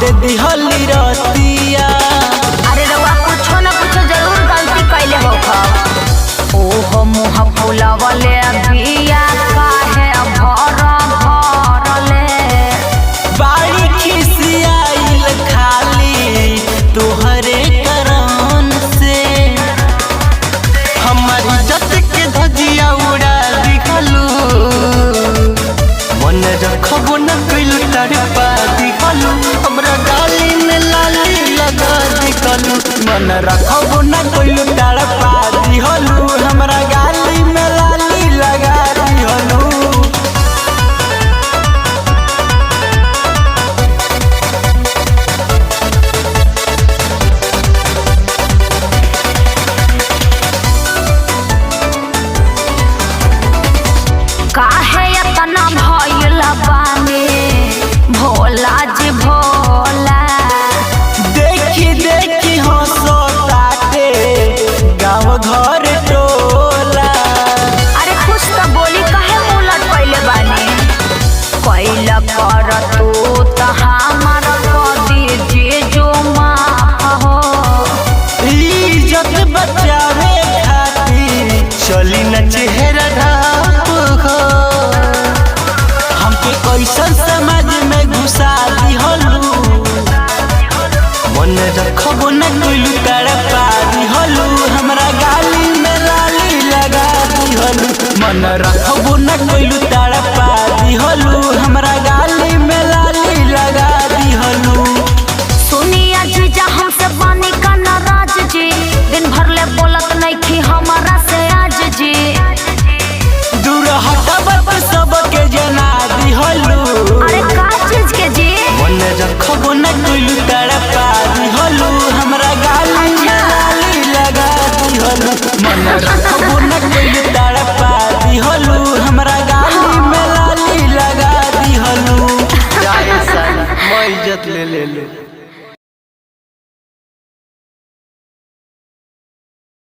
दे दिहली रतिया। अरे रउआ कुछो न कुछो जरूर गलती कैले होखा। ओहो मुँह फुलवले बिया काहे भरले। बाड़ी खिसियाइल खाली तोहरे करन से। हमारी इज्जत के धजिया उड़ा दिखलू, मन रखबो न कइलू तड़पा दिखलू। हमरा गाली में लाली लगा दिखलू, मन रखबो न कइलू तड़पा दिखलू। हमरा गाली में लाली लगा दिखलू। काहे इतना भइल बानी भोला जी भोला। देखी देखी हंसताटे गाँव घर टोला। अरे कुछ तो बोली काहे उलट कैले बानी। कैल कर तू त हमार कदी जे जो माफ हो। इज्जत बचावे खातिर चली न चेहरा ढाप हो। हमके कैसन समाज में घुसा दिहलू, मन रखबो न कइलू तड़पा दिहलू। हमरा गाली में लाली लगा दिहलू, मन रखबो न कइलू तड़पा दिहलू। हमरा गाली में लाली लगा दिहलू। सुनिया जीजा हमसे बानी का नाराज जी। दिन भर ले बोलत नइखी हमारा से आज जी। दूर हटबत सबके जना दिहलू, अरे का चीज के जी। मन रखबो न